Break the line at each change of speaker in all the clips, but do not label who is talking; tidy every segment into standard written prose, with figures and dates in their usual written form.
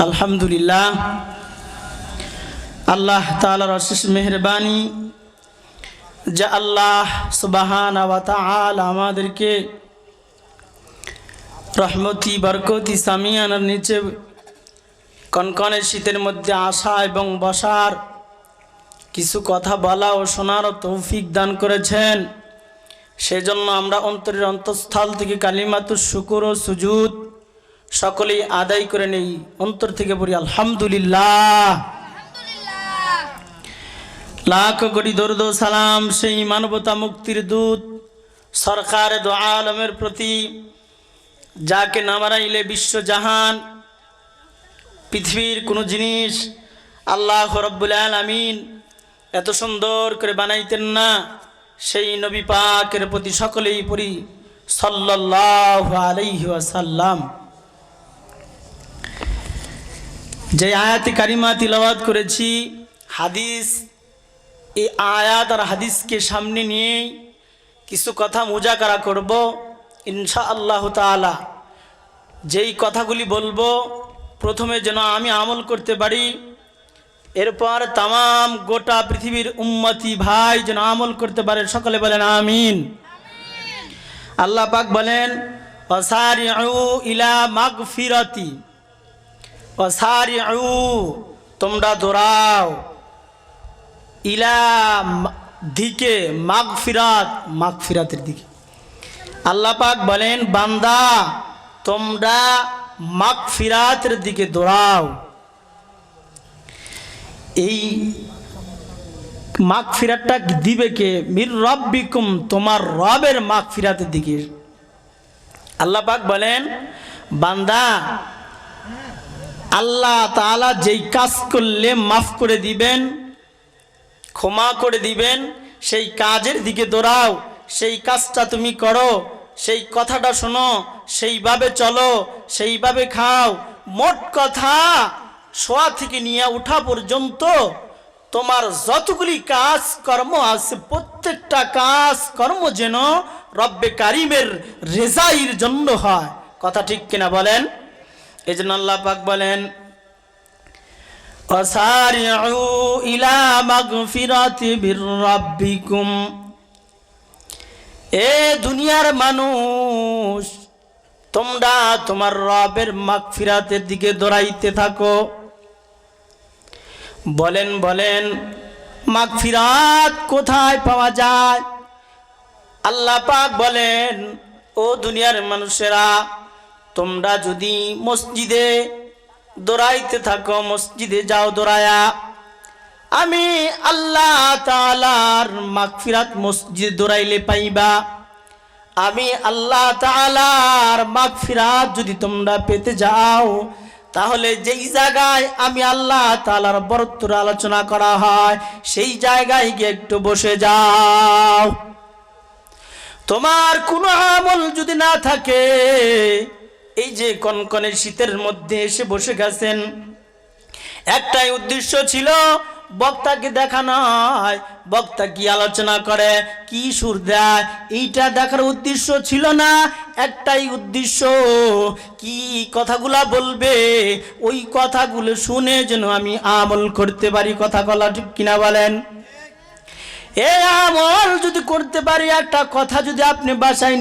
আলহামদুলিল্লাহ, আল্লাহ তাআলার অশেষ মেহেরবানি যে আল্লাহ সুবহানাহু ওয়া তাআলা আমাদেরকে রহমতি বরকতি সামিয়ানার নিচে কনকনে শীতের মধ্যে আসা এবং বসার, কিছু কথা বলা ও শোনার তৌফিক দান করেছেন। সেজন্য আমরা অন্তরের অন্তঃস্থল থেকে কালিমাতুশ শুকর ও সুজুদ সকলেই আদায় করে নেই। অন্তর থেকে পড়ি আলহামদুলিল্লাহ। লাখ কোটি দরুদ ও সালাম সেই মানবতা মুক্তির দূত সরকারে দো আলমের প্রতি, যাকে না মারাইলে বিশ্বজাহান পৃথিবীর কোনো জিনিস আল্লাহ রব্বুল আলামিন এত সুন্দর করে বানাইতেন না। সেই নবী পাকের প্রতি সকলেই পড়ি সাল্লাল্লাহু আলাইহি ওয়াসাল্লাম। যে আয়াতে কারিমা তিলাওয়াত করেছি, হাদিস, এই আয়াত আর হাদিসকে সামনে নিয়ে কিছু কথা মুজাকারা করব ইনশাআল্লাহ তাআলা। যেই কথাগুলি বলবো প্রথমে যেন আমি আমল করতে পারি, এরপর তামাম গোটা পৃথিবীর উম্মতি ভাই যেন আমল করতে পারে। সকলে বলেন আমিন। আল্লাহ পাক বলেন ওয়াসারিউ ইলা মাগফিরাতি, ওয়াসারিউ তোমরা দৌড়াও, ইলা দিকে, মাগফিরাত মাগফিরাতের দিকে। আল্লাহ পাক বলেন বান্দা তোমরা মাগফিরাতের দিকে দৌড়াও। এই মাগফিরাতটা দিবে কে? মির রব্বিকুম, তোমার রবের মাগফিরাতের দিকে। আল্লাহ পাক বলেন বান্দা আল্লাহ তাআলা যেই কাজ করলে মাফ করে দিবেন, ক্ষমা করে দিবেন, সেই কাজের দিকে দৌড়াও। সেই কাজটা তুমি করো, সেই কথাটা শোনো, সেইভাবে চলো, সেইভাবে খাও। মোট কথা শোয়া থেকে নিয়ে উঠা পর্যন্ত তোমার যতগুলি কাজ কর্ম আছে, প্রত্যেকটা কাজ কর্ম যেন রব্বে কারিমের রেজাইর জন্য হয়। কথা ঠিক কিনা বলেন? এই জন্য আল্লাহ পাক বলেন ওয়াসারিউ ইলা মাগফিরাতি মির রাব্বিকুম। এ দুনিয়ার মানুষ, তোমরা তোমার রবের মাগফিরাতের দিকে দৌড়াইতে থাকো। বলেন মাগফিরাত কোথায় পাওয়া যায়? আল্লাহ পাক বলেন ও দুনিয়ার মানুষেরা, তোমরা যদি মসজিদে দৌড়াইতে থাকো, মসজিদে যাও দৌড়ায়া, আমি আল্লাহ তাআলার মাগফিরাত মসজিদে দৌড়াইলে পাইবা। আমি আল্লাহ তাআলার মাগফিরাত যদি তোমরা পেতে যাও, তাহলে যেই জায়গায় আমি আল্লাহ তাআলার বরত্বর আলোচনা করা হয়, সেই জায়গায় গিয়ে একটু বসে যাও। তোমার কোনো আমল যদি না থাকে, এই যে কনকনে শীতের মধ্যে এসে বসে গেছেন, একটাই উদ্দেশ্য ছিল বক্তাকে দেখানো হয়, বক্তা কি আলোচনা করে, কি সুর দেয়, এইটা দেখার উদ্দেশ্য ছিল না। একটাই উদ্দেশ্য, কি কথাগুলা বলবে, ওই কথাগুলো শুনে যেন আমি আমল করতে পারি। কথা বলা ঠিক কিনা বলেন? এই আমল যদি করতে পারি, একটা কথা যদি আপনি বাসায়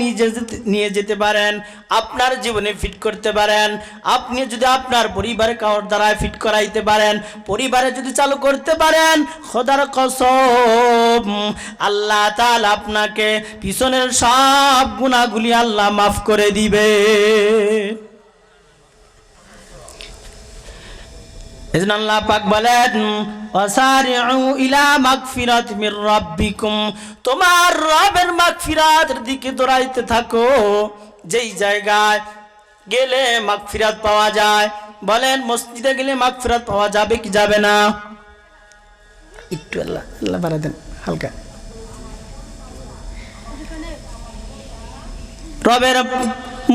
নিয়ে যেতে পারেন, আপনার জীবনে ফিট করতে পারেন, আপনি যদি আপনার পরিবারে কারোর দ্বারা ফিট করাইতে পারেন, পরিবারে যদি চালু করতে পারেন, খোদার কসম আল্লাহ তাআলা আপনাকে পিছনের সব গুনাহগুলি আল্লাহ মাফ করে দিবে। এজন্য আল্লাহ পাক বলেন ওয়াসারিউ ইলা মাগফিরাতি মির রাব্বিকুম, তোমার রবের মাগফিরাতের দিকে দৌড়াইতে থাকো। যেই জায়গায় গেলে মাগফিরাত পাওয়া যায়, বলেন মসজিদে গেলে মাগফিরাত পাওয়া যাবে কি যাবে না? একটু আল্লাহ বাড়া দেন হালকা। রবের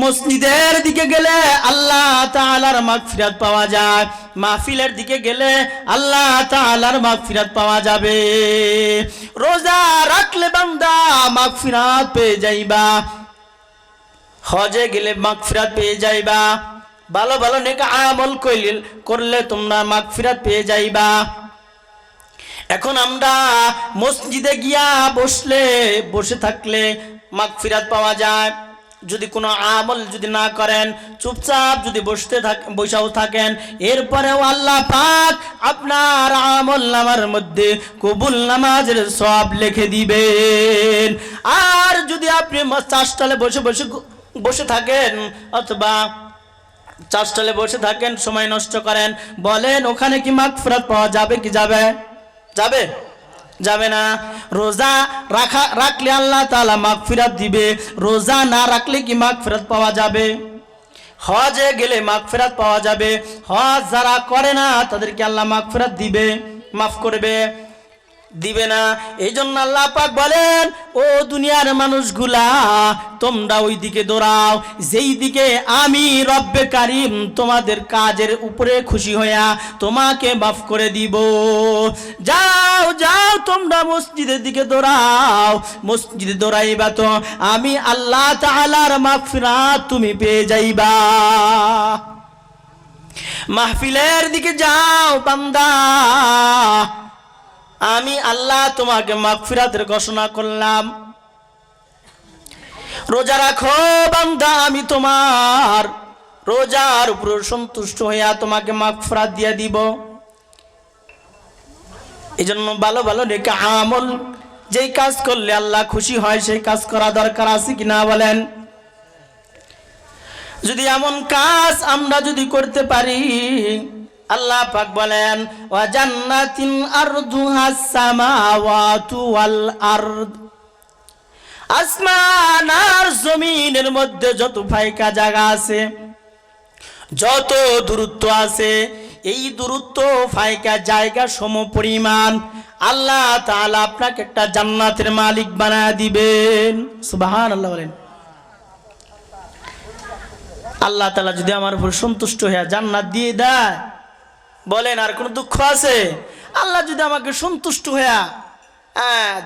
মসজিদের দিকে গেলে আল্লাহ তাআলার মাগফিরাত পাওয়া যায়, মাহফিলের দিকে গেলে আল্লাহ তাআলার মাগফিরাত পাওয়া যাবে। রোজা রাখলে বান্দা মাগফিরাত পেয়ে যাইবা, হজে গেলে মাগফিরাত পেয়ে যাইবা, ভালো ভালো নেক আমল করলে তোমরা মাগফিরাত পেয়ে যাইবা। এখন আমরা মসজিদে গিয়া বসে থাকলে মাগফিরাত পাওয়া যায়। যদি কোনো আমল যদি না করেন, চুপচাপ যদি বসেও থাকেন, এরপরেও আল্লাহ পাক আপনার আমল নামার মধ্যে কবুল নামাজের সওয়াব লিখে দিবেন। আর যদি আপনি চাষটালে বসে থাকেন অথবা চাষটালে বসে থাকেন, সময় নষ্ট করেন, বলেন ওখানে কি মাগফিরাত পাওয়া যাবে কি যাবে না? রোজা রাখলে আল্লাহ তাআলা মাগফিরাত দিবে, রোজা না রাখলে কি মাগফিরাত পাওয়া যাবে? হজে গেলে মাগফিরাত পাওয়া যাবে, হজ যারা করে না তাদেরকে আল্লাহ মাগফিরাত দিবে, মাফ করবে? দিবে না। এই জন্য আল্লাহ পাক বলেন, ও দুনিয়ার মানুষগুলা তোমরা ওই দিকে দৌড়াও যেই দিকে আমি রব্বে কারিম তোমাদের কাজের উপরে খুশি হইয়া তোমাকে মাফ করে দিব। যাও তোমরা মসজিদের দিকে দৌড়াও, মসজিদে দৌড়াইবা তো আমি আল্লাহ তাআলার মাগফিরাত তুমি পেয়ে যাইবা। মাহফিলের দিকে যাও বান্দা, আমি আল্লাহ তোমাকে মাগফিরাতের ঘোষণা করলাম। রোজা রাখো বান্দা, আমি তোমার রোজার উপর সন্তুষ্ট হইয়া তোমাকে মাগফিরাত দিয়ে দিব। এই জন্য ভালো ভালো নেক আমল যেই কাজ করলে আল্লাহ খুশি হয় সেই কাজ করা দরকার আছে কিনা বলেন? যদি এমন কাজ আমরা যদি করতে পারি, আল্লাহ পাক বলেন ওয়া জান্নাতিন আরদুহাস সামাওয়াতু ওয়াল আরদ, আসমান আর জমিনের মধ্যে যত ফাঁকা জায়গা আছে, যত দূরত্ব আছে, এই দূরত্ব ফাঁকা জায়গা সমপরিমাণ আল্লাহ তাআলা আপনাকে একটা জান্নাতের মালিক বানায় দিবেন। সুবহানাল্লাহ বলেন। আল্লাহ তাআলা যদি আমার উপর সন্তুষ্ট হয়ে জান্নাত দিয়ে দেয়, বলেন আর কোনো দুঃখ আছে? আল্লাহ যদি আমাকে সন্তুষ্ট হইয়া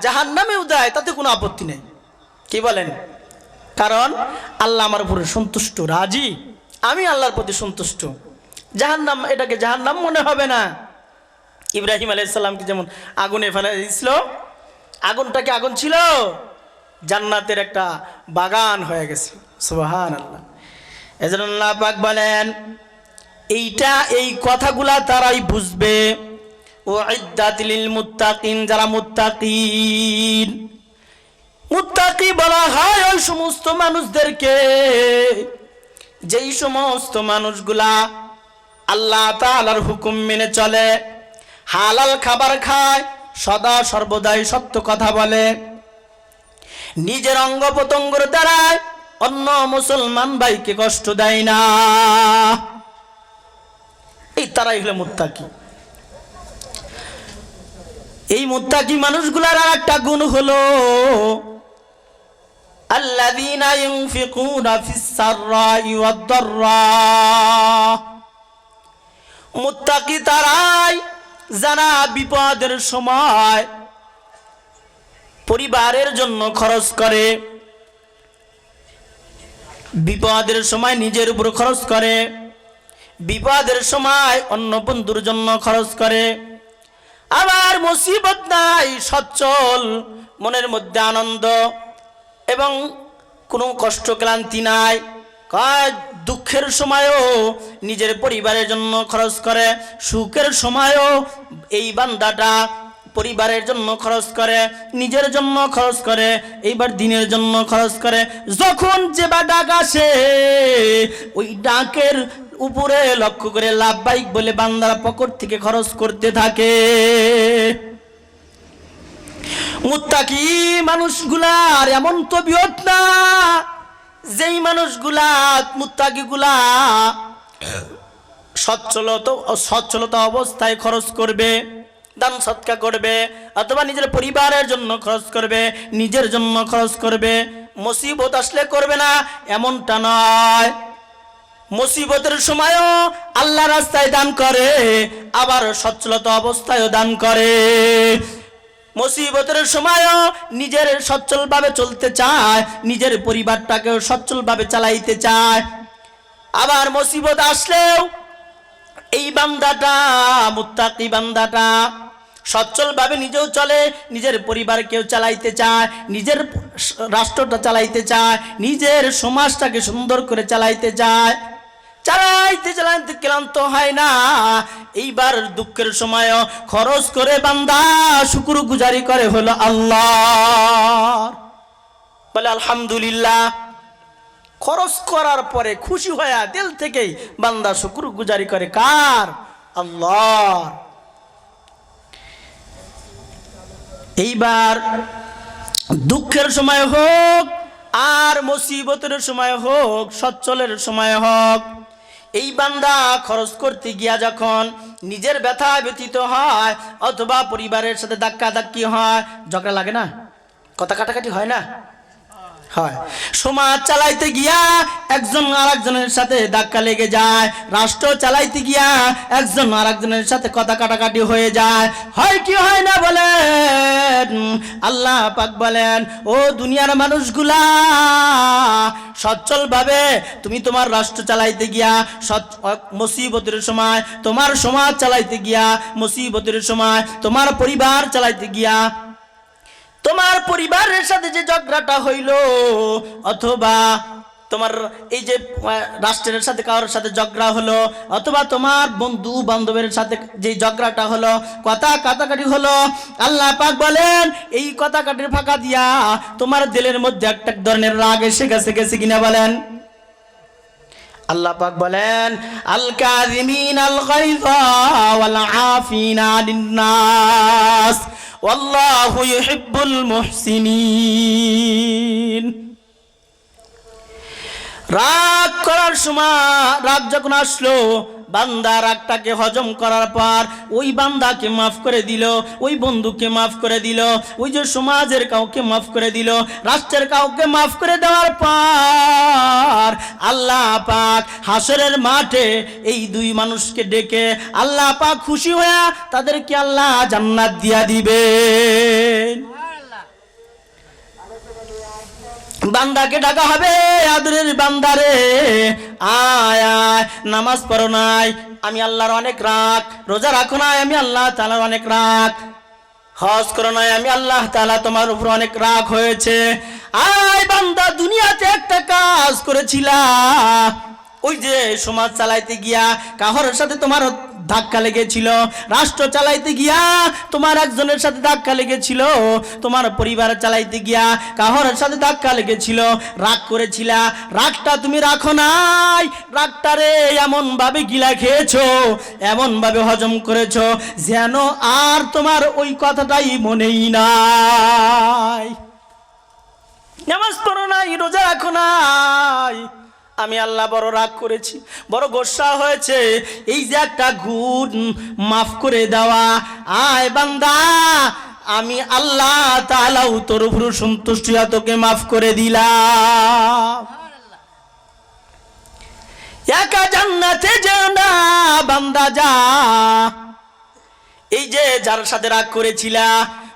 জাহান্নামেও দেয় তাতে কোনো আপত্তি নেই, কি বলেন? কারণ আল্লাহ আমার উপরে সন্তুষ্ট, রাজি, আমি আল্লাহর প্রতি সন্তুষ্ট। জাহান্নাম এটাকে জাহান্নাম মনে হবে না। ইব্রাহিম আলাইহিস সালামকে যেমন আগুনে ফেলে দিয়েছিল, আগুনটাকে আগুন ছিল, জান্নাতের একটা বাগান হয়ে গেছে। সুবহানাল্লাহ। এজন্য আল্লাহ পাক বলেন এই কথাগুলা তারাই বুঝবে। উইদ্দাত লিল মুত্তাকিন, যারা মুত্তাকি বলা হয় ওই সমস্ত মানুষদেরকে যেই সমস্ত মানুষগুলা আল্লাহ তাআলার হুকুম মেনে চলে, হালাল খাবার খায়, সদা সর্বদাই সত্য কথা বলে, নিজের অঙ্গ প্রত্যঙ্গের দ্বারায় অন্য মুসলমান ভাইকে কষ্ট দেয় না, এই তারাই হলো মুত্তাকি। এই মুত্তাকি মানুষগুলার আর একটা গুণ হলো আল্লাযীনা ইউনফিকুনা ফিস সাররাই ওয়াদ দাররা। মুত্তাকি তারাই যারা বিপদের সময় পরিবারের জন্য খরচ করে, বিপদের সময় নিজের উপর খরচ করে, বিপদের সময় অন্য বন্ধুর জন্য খরচ করে, আবার মুসিবত নাই, সচ্ছল, মনের মধ্যে আনন্দ এবং কোনো কষ্ট ক্লান্তি নাই, দুঃখের সময়ও নিজের পরিবারের জন্য খরচ করে, সুখের সময়ও এই বান্দাটা পরিবারের জন্য খরচ করে, নিজের জন্য খরচ করে, এইবার দিনের জন্য খরচ করে। যখন যে বা ডাক আসে ওই ডাকের উপরে লক্ষ্য করে লাভবাহিক বলে বান্দারা পকেট থেকে খরচ করতে থাকে। মুত্তাকি মানুষগুলার এমন তবিয়ত না, যেই মানুষগুলা মুত্তাকিগুলা সচ্ছলতা অবস্থায় খরচ করবে, দান সৎকা করবে, অথবা নিজের পরিবারের জন্য খরচ করবে, নিজের জন্য খরচ করবে, মুসিবত আসলে করবে না এমনটা নয়। মুসিবতের সময়ও আল্লাহ রাস্তায় দান করে, আবার সচ্ছলতা অবস্থায়ও দান করে। মুসিবতের সময়ও নিজের সচ্ছলভাবে চলতে চায়, নিজের পরিবারটাকেও সচ্ছলভাবে চালাইতে চায়। আবার মুসিবত আসলেও এই বান্দাটা, মুত্তাকি বান্দাটা সচ্ছলভাবে নিজেও চলে, নিজের পরিবারকেও চালাইতে চায়, নিজের রাষ্ট্রটা চালাইতে চায়, নিজের সমাজটাকে সুন্দর করে চালাইতে চায়, চালাইতে চালাইতে ক্লান্ত হয় না। এইবার দুঃখের সময়ও খরচ করে বান্দা শুকরগুজারি করে হলো আল্লাহ, বলে আলহামদুলিল্লাহ। খরচ করার পরে খুশি হয়ে দিল থেকেই বান্দা শুকরগুজারি করে কার? আল্লাহ। এইবার দুঃখের সময় হোক আর মুসিবতের সময় হোক, সচ্ছলের সময় হোক, এই বান্দা খরচ করতে গিয়া যখন নিজের ব্যথা ব্যতীত হয় অথবা পরিবারের সাথে ধাক্কা ধাক্কি হয়, ঝগড়া লাগে না, কথা কাটাকাটি হয় না, হয়। সমাজ চালাইতে গিয়া একজন আরেকজনের সাথে ধাক্কা লেগে যায়, রাষ্ট্র চালাইতে গিয়া একজন আরেকজনের সাথে কথা কাটাকাটি হয়ে যায়, হয় কি হয় না বলেন? আল্লাহ পাক বলেন, ও দুনিয়ার মানুষগুলা, সচ্ছলভাবে তুমি তোমার রাষ্ট্র চালাইতে গিয়া মুসিবতের সময়, তোমার সমাজ চালাইতে গিয়া মুসিবতের সময়, তোমার পরিবার চালাইতে গিয়া তোমার পরিবারের সাথে যে ঝগড়াটা হইল, অথবা তোমার এই যে রাষ্ট্রের সাথে কারোর সাথে ঝগড়া হলো, অথবা তোমার বন্ধু বান্ধবের সাথে যে ঝগড়াটা হলো, কথা কাটাকাটি হলো, আল্লাহ পাক বলেন এই কথা কাটির ফাঁকা দিয়া তোমার দিলের মধ্যে একটা ধরনের রাগ এসে গেছে কিনা বলেন? আল্লাহ পাক বলেন, আল কাযিমিন আল গায়যা ওয়াল আফিনা আনিন নাস ওয়াল্লাহু ইউহিব্বুল মুহসিনিন। রাগ করার সময়, রাগ যখন আসলো, বান্দা রাগটাকে হজম করার পর ওই বান্দাকে মাফ করে দিল, ওই বন্ধুকে মাফ করে দিল, ওই যে সমাজের কাউকে মাফ করে দিল, রাষ্ট্রের কাউকে মাফ করে দেওয়ার পর আল্লাহ পাক হাসরের মাঠে এই দুই মানুষকে ডেকে আল্লাহ পাক খুশি হয়ে তাদেরকে আল্লাহ জান্নাত দিয়া দিবেন। বান্দাকে ডাকা হবে, আদরের বান্দারে আয় আয়, নামাজ পড়ো নাই, আমি আল্লাহর অনেক রাগ, রোজা রাখো নাই, আমি আল্লাহ তাআলার অনেক রাগ, হজ করো নাই, আমি আল্লাহ তাআলা তোমার উপর অনেক রাগ হয়েছে। আয় বান্দা, দুনিয়াতে একটা কাজ করেছিলা, ওই যে সমাজ চালাইতে গিয়া কাহর সাথে তোমার ধাক্কা লেগেছিল, রাষ্ট্র চালাইতে গিয়া তোমার একজনের সাথে ধাক্কা লেগেছিল, তোমার পরিবার চালাইতে গিয়া কাহর সাথে ধাক্কা লেগেছিল, রাগ করেছিলা, রাগটা তুমি রাখো নাই, রাগটারে এমন ভাবে গিলা খেয়েছো, এমন ভাবে হজম করেছো যেন আর তোমার ওই কথাটাই মনেই নাই। নামাজ পড়ো নাই, রোজা রাখো নাই, আমি আল্লাহ বড় রাগ করেছি, বড় গোসা হয়েছে, এই যে একটা গুণ মাফ করে দেওয়া। আয় বান্দা, আমি আল্লাহ তাআলা তোর উপর সন্তুষ্ট হয়ে তোকে মাফ করে দিলাম। একা জান্নাতে যাও না বান্দা, যা। এই যে যার সাথে রাগ করেছিলা,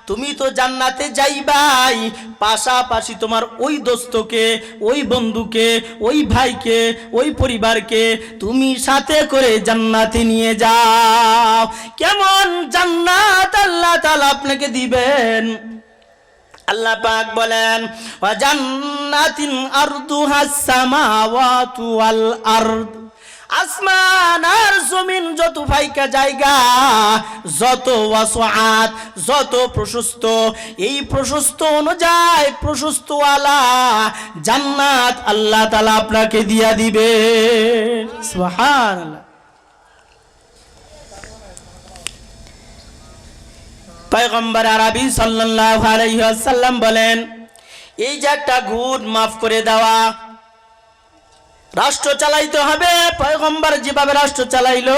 তুমি তো জান্নাতে যাইবাই, পাশাপাশি তোমার ওই দোস্তকে, ওই বন্ধুকে, ওই ভাইকে, ওই পরিবারকে তুমি সাথে করে জান্নাতে নিয়ে যাও। কেমন জান্নাত আল্লাহ তাআলা আপনাকে দিবেন? আল্লাহ পাক বলেন, ওয়া জান্নাতিন আরদুহাস সামাওয়াতু ওয়াল আরদ, আসমান আর জমিন যত ফাইকা জায়গা, যত ওয়াসআত, যত প্রশস্ত, এই প্রশস্ত অনুযায়ী প্রশস্তওয়ালা জান্নাত আল্লাহ তাআলা আপনাকে দিয়া দিবে। সুবহানাল্লাহ। পয়গম্বর আরবি সাল্লাল্লাহু আলাইহি ওয়াসাল্লাম বলেন, এই যে একটা গুণ মাফ করে দেওয়া, রাষ্ট্র চালাইতে হবে পয়গম্বর যেভাবে রাষ্ট্র চালাইলো,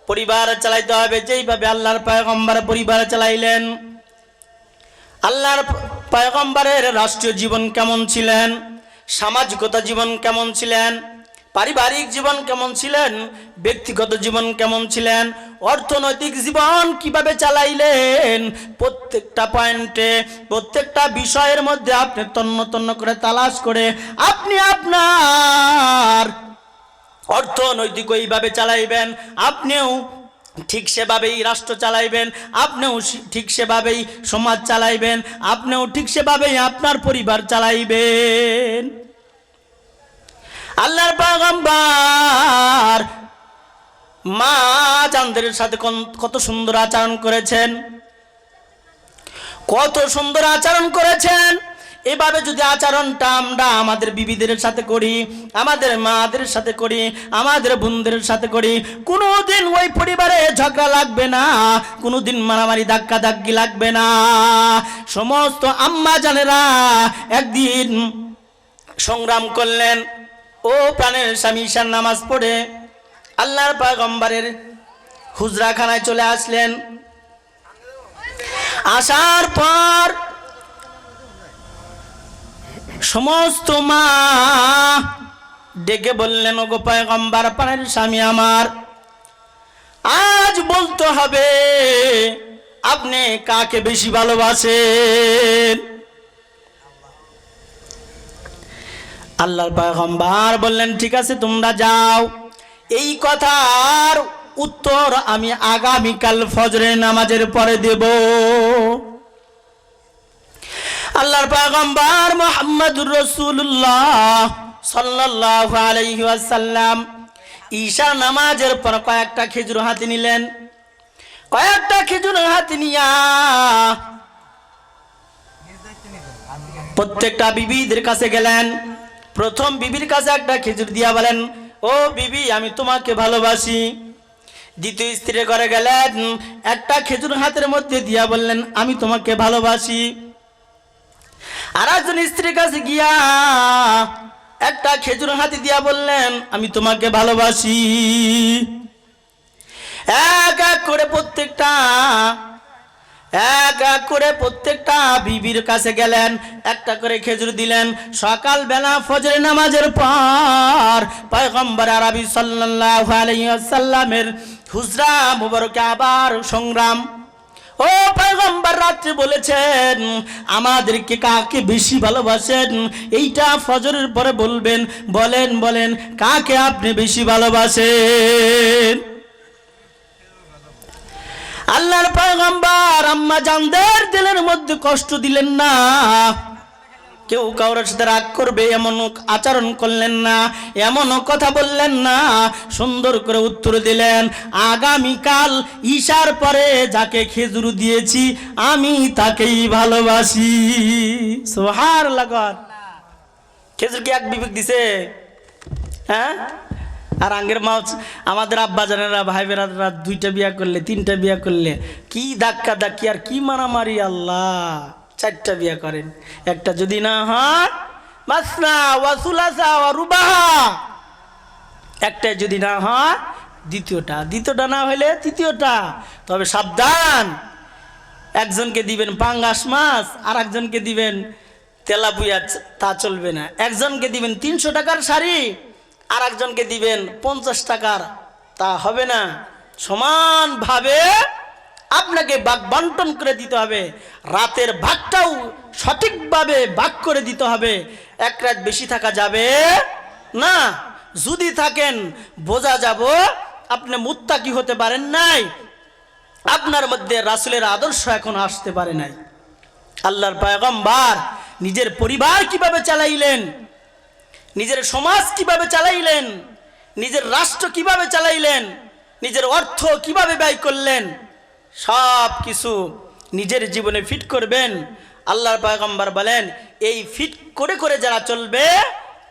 পরিবার চালাইতে হবে যেইভাবে আল্লাহর পয়গম্বর পরিবার চালাইলেন। আল্লাহর পয়গম্বরের রাষ্ট্রীয় জীবন কেমন ছিলেন, সামাজিকতা জীবন কেমন ছিলেন, পারিবারিক জীবন কেমন ছিলেন, ব্যক্তিগত জীবন কেমন ছিলেন, অর্থনৈতিক জীবন কিভাবে চালাইলেন, প্রত্যেকটা পয়েন্টে, প্রত্যেকটা বিষয়ের মধ্যে আপনি তন্ন তন্ন করে তালাশ করে আপনি আপনার অর্থনৈতিক এইভাবে চালাইবেন, আপনিও ঠিক সেভাবেই রাষ্ট্র চালাইবেন, আপনিও ঠিক সেভাবেই সমাজ চালাইবেন, আপনিও ঠিক সেভাবেই আপনার পরিবার চালাইবেন। আল্লাহর পয়গম্বর মা জানদের সাথে কত সুন্দর আচরণ করেছেন, কত সুন্দর আচরণ করেছেন। এভাবে যদি আচরণটা আমরা আমাদের বিবিদের সাথে করি, আমাদের মাদের সাথে করি, আমাদের বোনদের সাথে করি, কোনোদিন ওই পরিবারে ঝগড়া লাগবে না, কোনোদিন মারামারি ধাক্কা ধাক্কি লাগবে না। সমস্ত আম্মা জানেরা একদিন সংগ্রাম করলেন। ও প্রাণের স্বামী ঈশার নামাজ পড়ে আল্লাহর পয়গম্বরের হুজরাখানায় চলে আসলেন। আসার পর সমস্ত মা ডেকে বললেন, ওগো পয়গম্বর প্রাণের স্বামী আমার, আজ বলতে হবে আপনি কাকে বেশি ভালোবাসেন। আল্লাহর পয়গম্বর বললেন, ঠিক আছে তোমরা যাও, এই কথার উত্তর আমি আগামীকাল ফজরের নামাজের পরে দেব। আল্লাহর পয়গম্বর মুহাম্মদুর রাসূলুল্লাহ সাল্লাল্লাহু আলাইহি ওয়াসাল্লাম ঈশা নামাজের পর কয়েকটা খেজুর হাতে নিলেন। কয়েকটা খেজুর হাতে নিয়া প্রত্যেকটা বিবিদের কাছে গেলেন। প্রথম বিবির কাছে একটা খেজুর দিয়া বলেন, ও বিবি আমি তোমাকে ভালোবাসি। দ্বিতীয় স্ত্রীর ঘরে গেলেন, একটা খেজুর হাতের মধ্যে দিয়া বললেন, আমি তোমাকে ভালোবাসি। আর একজন স্ত্রীর কাছে গিয়া একটা খেজুর হাতে দিয়া বললেন, আমি তোমাকে ভালোবাসি। এক এক করে প্রত্যেকটা বিবির কাছে গেলেন, একটা করে খেজুর দিলেন। সকালবেলা ফজরের নামাজের পর পয়গম্বর আরবি সাল্লাল্লাহু আলাইহি ওয়াসাল্লামের হুজরা মুবারকে আবার সংগ্রাম। ও পয়গম্বর রাত্রে বলেছেন, আমাদেরকে কাকে বেশি ভালোবাসেন এইটা ফজরের পরে বলবেন। বলেন বলেন কাকে আপনি বেশি ভালোবাসেন? আল্লাহর পয়গম্বর আম্মা জানদের দিলের মধ্যে কষ্ট দিলেন না, কেউ কারোর সাথে রাগ করবে এমন আচরণ করলেন না, এমন কথা বললেন না, সুন্দর করে উত্তর দিলেন, আগামীকাল ঈশার পরে যাকে খেজুর দিয়েছি আমি তাকেই ভালোবাসি। সুবহানাল্লাহ। খেজুর কি এক বিবেক দিছে? হ্যাঁ। আর আগের মা আমাদের আব্বা জানেরা ভাই বেরাদরা দুইটা বিয়া করলে, তিনটা বিয়া করলে কি ধাক্কা ধাক্কি আর কি মারামারি, আল্লাহ। চারটা বিয়া করেন, একটা যদি না হয় মাসনা ওয়া সুলাসা ওয়া রুবাহা, একটা যদি না হয় দ্বিতীয়টা না হলে তৃতীয়টা। তবে সাবধান, একজনকে দিবেন পাঙ্গাস মাছ আর একজনকে দিবেন তেলাপুয়া, তা চলবে না। একজনকে দিবেন 300 টাকার শাড়ি আর একজনকে দিবেন 50 টাকার, তা হবে না। সমানভাবে আপনাকে ভাগ বন্টন করে দিতে হবে, রাতের ভাগটাও সঠিকভাবে ভাগ করে দিতে হবে। এক রাত বেশি থাকা যাবে না। যদি থাকেন বোঝা যাব আপনি মুত্তাকি হতে পারেন নাই, আপনার মধ্যে রাসূলের আদর্শ এখন আসতে পারে নাই। আল্লাহর পয়গম্বর নিজের পরিবার কিভাবে চালাইলেন, নিজের সমাজ কিভাবে চালাইলেন, নিজের রাষ্ট্র কিভাবে চালাইলেন, নিজের অর্থ কিভাবে ব্যয় করলেন, সব কিছু নিজের জীবনে ফিট করবেন। আল্লাহর পয়গম্বর বলেন, এই ফিট করে করে যারা চলবে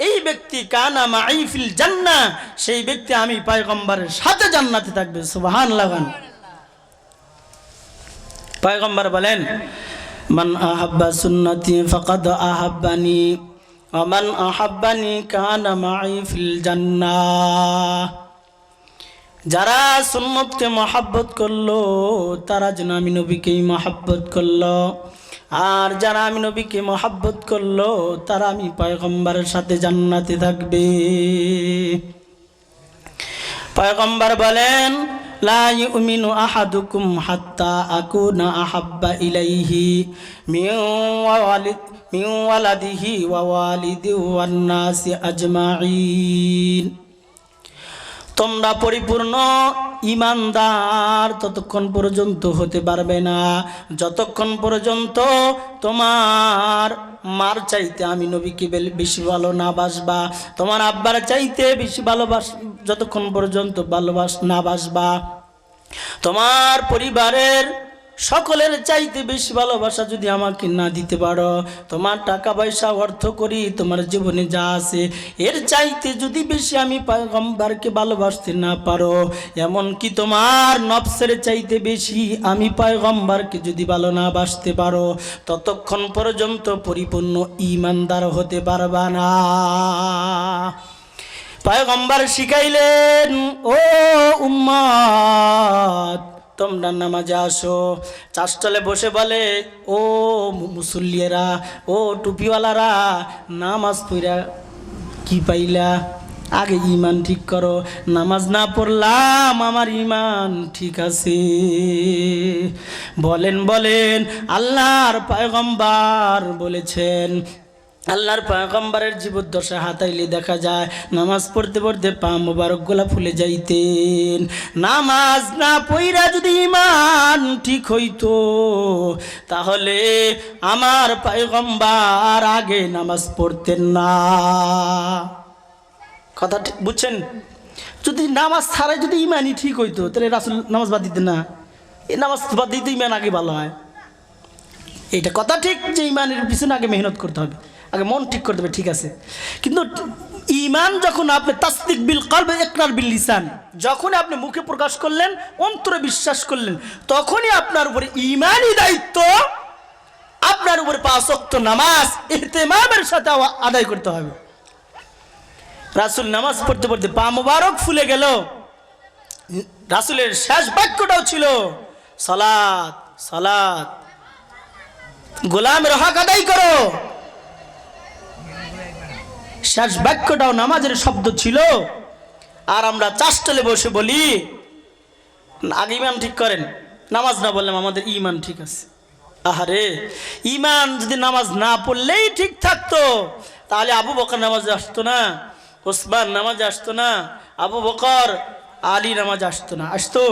এই ব্যক্তি কানা মাই ফিল জান্নাহ, সেই ব্যক্তি আমি পয়গম্বরের সাথে জান্নাতে থাকবে। সুবহানাল্লাহ। পয়গম্বর বলেন, মান আহাব্বা সুন্নতি ফাকাদ আহাব্বানি ওয়া মান আহাব্বানি কানা মাই ফিল জান্নাহ। যারা সুন্নতকে মহব্বত করলো তারা যেন আমি নবীকেই মহব্বত করলো, আর যারা আমি নবীকে মহব্বত করলো তারা আমি পয়গম্বরের সাথে জান্নাতে থাকবে। পয়গম্বর বলেন, লা ইউমিনু আহাদুকুম হাত্তা আকুনা আহাব্বা ইলাইহি মিন ওয়ালাদিহি ওয়া ওয়ালিদি ওয়ান নাসি আজমাইন। তোমরা পরিপূর্ণ ঈমানদার ততক্ষণ পর্যন্ত হতে পারবে না যতক্ষণ পর্যন্ত তোমার মার চাইতে আমি নবীকে বেশি ভালো না বাসবা, তোমার আব্বার চাইতে বেশি যতক্ষণ পর্যন্ত না বাসবা, তোমার পরিবারের সকলের চাইতে বেশি ভালোবাসা যদি আমাকে না দিতে পারো, তোমার টাকা পয়সা অর্থ করি তোমার জীবনে যা আছে এর চাইতে যদি বেশি আমি পয়গম্বরকে ভালোবাসতে না পারো, এমনকি তোমার নফসের চাইতে বেশি আমি পয়গম্বরকে যদি ভালো না বাসতে পারো, ততক্ষণ পর্যন্ত পরিপূর্ণ ঈমানদার হতে পারবা না। পয়গম্বর শিখাইলেন, ও উম্মত তোমরা নামাজে আসো। চাষতলে বসে বলে, ও মুসল্লিয়েরা, ও টুপিওয়ালারা, নামাজ পড়া কি পাইলা? আগে ঈমান ঠিক করো। নামাজ না পড়লাম আমার ঈমান ঠিক আছে। বলেন আল্লাহর পয়গম্বর বলেছেন, আল্লাহর পয়গম্বরের জীবদ্দশা হাতাইলে দেখা যায় নামাজ পড়তে পড়তে পা মোবারকগুলা ফুলে যাইতেন। নামাজ না পইরা যদি ঈমান ঠিক হইতো তাহলে আমার পয়গম্বর আগে নামাজ পড়তেন না। কথা ঠিক বুঝছেন? যদি নামাজ ছাড়াই যদি ঈমানই ঠিক হইতো তাহলে রাসূল নামাজ বাদ দিতেন না। এই নামাজ বাদ দিতে ঈমান আগে ভালো হয়। এইটা কথা ঠিক যে ঈমানের পিছনে আগে মেহনত করতে হবে, আগে মন ঠিক করতে হবে, ঠিক আছে। কিন্তু ঈমান যখন আপনি তাসদিক বিল কলব ইকরার বিল লিসান, যখন আপনি মুখে প্রকাশ করলেন অন্তরে বিশ্বাস করলেন, তখনই আপনার উপরে ঈমানি দায়িত্ব, আপনার উপরে 5 ওয়াক্ত নামাজ ইহতিমামের সাথে আদায় করতে হবে। রাসূল নামাজ পড়তে পড়তে পা মোবারক ফুলে গেল। রাসূলের শেষ বাক্যটাও ছিল সালাত সালাত, গোলামের হক আদায় করো। শেষ বাক্যটাও নামাজের শব্দ ছিল। আর আমরা চাষতলে বসে বলি আগে ঈমান ঠিক করেন, নামাজ না বললাম আমাদের ঈমান ঠিক আছে। আহারে, ঈমান যদি নামাজ না পড়লেই ঠিক থাকতো তাহলে আবু বকর নামাজে আসতো না, ওসমান নামাজে আসতো না, আবু বকর আলী নামাজে আসতো না। আসতো?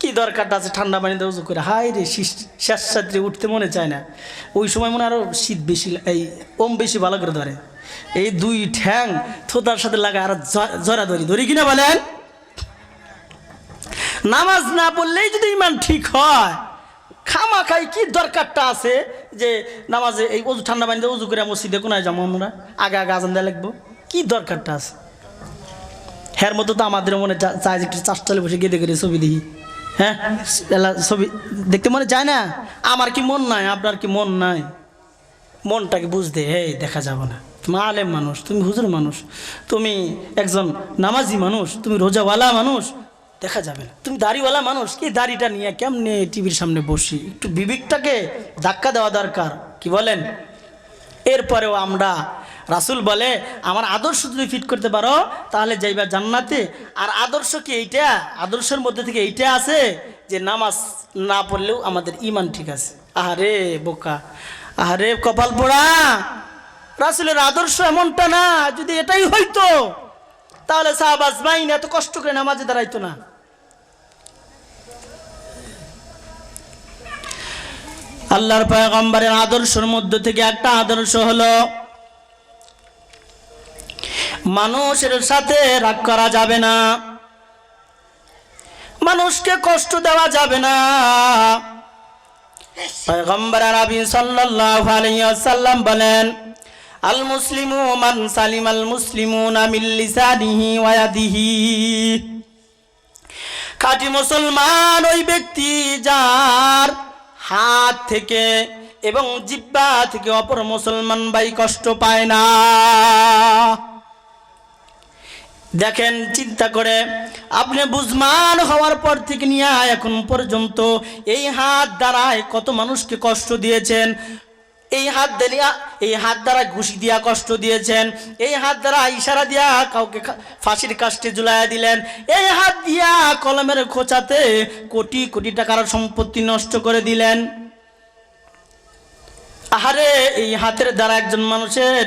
কি দরকারটা আছে ঠান্ডা পানিতে উজু করে? হাই রে, শেষ রাত্রে উঠতে মনে চায় না। ওই সময় মনে আরো শীত বেশি, এই বেশি ভালো করে ধরে, এই 2 ঠ্যাং থোতার সাথে লাগায় আর ধরি কিনা বলেন? নামাজ না পড়লেই যদি ঈমান ঠিক হয়, খামাখাই কি দরকারটা আছে যে নামাজে এই উজু ঠান্ডা পানিতে উজু করে মসজিদে কোনায় যাবো আমরা, আগে আজান দেওয়া লাগবো? কি দরকারটা আছে? হের মতো তো আমাদের মনে চায় যে একটু চাষতলে বসে গেদে করে ছবি দেখি। হ্যাঁ, ছবি দেখতে মনে চায় না? আমার কি মন নাই? আপনার কি মন নাই? মনটাকে বুঝতে দেখা যাব না। তুমি আলেম মানুষ, তুমি হুজুর মানুষ, তুমি একজন নামাজি মানুষ, তুমি রোজাওয়ালা মানুষ, দেখা যাবে না। তুমি দাড়িওয়ালা মানুষ, এই দাড়িটা নিয়ে কেমনে টিভির সামনে বসি? একটু বিবেকটাকে ধাক্কা দেওয়া দরকার, কি বলেন? এরপরেও আমরা, রাসূল বলে আমার আদর্শ যদি ফিট করতে পারো তাহলে যাইবা জান্নাতে। আর আদর্শ কি এইটা? আদর্শের মধ্যে থেকে এইটা আছে যে নামাজ না পড়লেও আমাদের ঈমান ঠিক আছে। আহারে বোকা, আহারে কপাল পোড়া, রাসূলের আদর্শ এমনটা না। যদি এটাই হইতো তাহলে সাহাবা আজমাইন এত কষ্ট করে নামাজে দাঁড়াইতো না। আল্লাহর পয়গম্বরের আদর্শের মধ্যে থেকে একটা আদর্শ হলো মানুষের সাথে রাগ করা যাবে না, মানুষকে কষ্ট দেওয়া যাবে না। পয়গম্বর আরবি সাল্লাল্লাহু আলাইহি ওয়াসাল্লাম বলেন, আল মুসলিমু মান সালিমাল মুসলিমুনা মিন লিসানিহি ওয়া ইয়াদিহি। খাঁটি মুসলমান ওই ব্যক্তি যার হাত থেকে এবং জিহ্বা থেকে অপর মুসলমান ভাই কষ্ট পায় না। দেখেন, চিন্তা করে আপনি বুঝমান হওয়ার পর থেকে নিয়ে এখন পর্যন্ত এই হাত দ্বারায় কত মানুষকে কষ্ট দিয়েছেন। এই হাত দ্বারা ঘুষি দিয়া কষ্ট দিয়েছেন, এই হাত দ্বারা ইশারা দিয়া কাউকে ফাঁসির কাস্টে ঝুলাইয়া দিলেন, এই হাত দিয়া কলমের খোঁচাতে কোটি কোটি টাকার সম্পত্তি নষ্ট করে দিলেন। আহারে, এই হাতের দ্বারা একজন মানুষের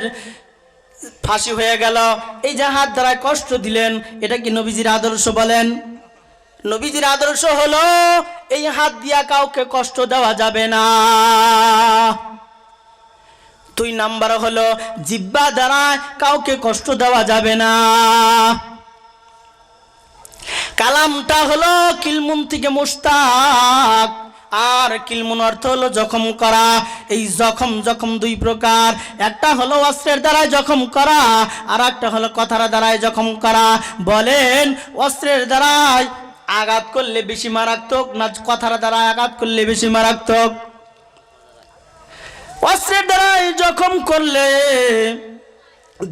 ফাঁসি হয়ে গেল। এই যে হাত দ্বারা কষ্ট দিলেন, এটা কি নবীজির আদর্শ? বলেন। নবীজির আদর্শ হলো এই হাত দিয়া কাউকে কষ্ট দেওয়া যাবে না। 2 নাম্বার হলো জিহ্বা দ্বারা কাউকে কষ্ট দেওয়া যাবে না। কালামটা হলো কিলমুন থেকে মুস্তাক, আর কিলমুন অর্থ হলো জখম করা। এই জখম 2 প্রকার, একটা হলো অস্ত্রের দ্বারাই জখম করা, আর একটা হলো কথার দ্বারাই জখম করা। বলেন, অস্ত্রের দ্বারাই আঘাত করলে বেশি মারাত্মক না কথার দ্বারা আঘাত করলে বেশি মারাত্মক? অস্ত্রের দ্বারাই জখম করলে,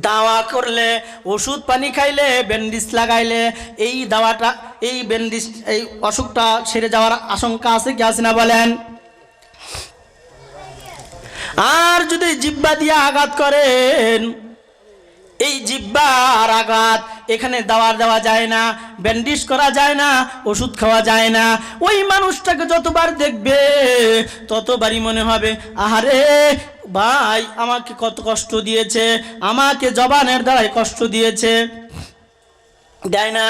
দাওয়া করলে, ওষুধ পানি খাইলে, ব্যান্ডেজ লাগাইলে এই দাওয়াটা, এই ব্যান্ডেজ, এই অসুখটা সেরে যাওয়ার আশঙ্কা আছে কি আছে না? বলেন। আর যদি জিহ্বা দিয়ে আঘাত করেন, এই জিহ্বার আঘাত এখানে দেওয়া যায় না, ব্যান্ডেজ করা যায় না, ওষুধ খাওয়া যায় না। ওই মানুষটাকে যতবার দেখবে ততবারই মনে হবে, আহারে ভাই আমাকে কত কষ্ট দিয়েছে, আমাকে জবানের দ্বারাই কষ্ট দিয়েছে। দেয় না?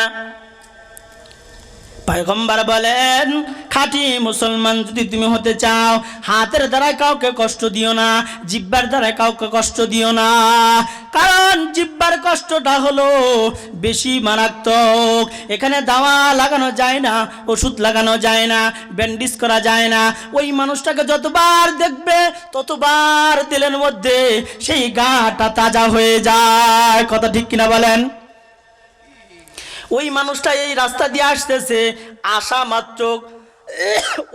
পয়গম্বর বলেন, খাঁটি মুসলমান যদি তুমি হতে চাও, হাতের দ্বারা কাউকে কষ্ট দিও না, জিহ্বার দ্বারা কাউকে কষ্ট দিও না। কারণ জিহ্বার কষ্টটা হলো বেশি মারাত্মক। এখানে দাওয়া লাগানো যায় না, ওষুধ লাগানো যায় না, ব্যান্ডেজ করা যায় না। ওই মানুষটাকে যতবার দেখবে ততবার দিলের মধ্যে সেই গাটা তাজা হয়ে যায়। কথা ঠিক কিনা বলেন? ওই মানুষটা এই রাস্তা দিয়ে আসতেছে, আসা মাত্র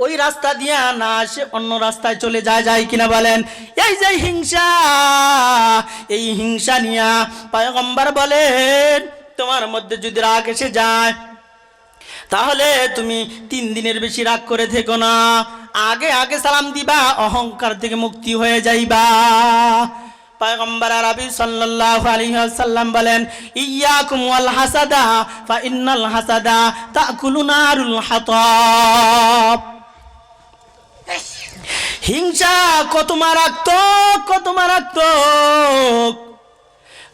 ওই রাস্তা দিয়ে না আসে অন্য রাস্তায় চলে যায় কিনা বলেন? এই যে হিংসা, এই হিংসা নিয়া পয়গম্বর বলেন, তোমার মধ্যে যদি রাগ এসে যায় তাহলে তুমি 3 দিনের বেশি রাগ করে থেকো না, আগে আগে সালাম দিবা, অহংকার থেকে মুক্তি হয়ে যাইবা। পয়গম্বর আরবি সাল্লাল্লাহু আলাইহি ওয়াসাল্লাম বলেন, ইয়াকুম ওয়াল হাসাদা ফা ইন্নাল হাসাদা তাকুলু নারুল হাতাব। হিংসা কত মারাত্মক, কত মারাত্মক।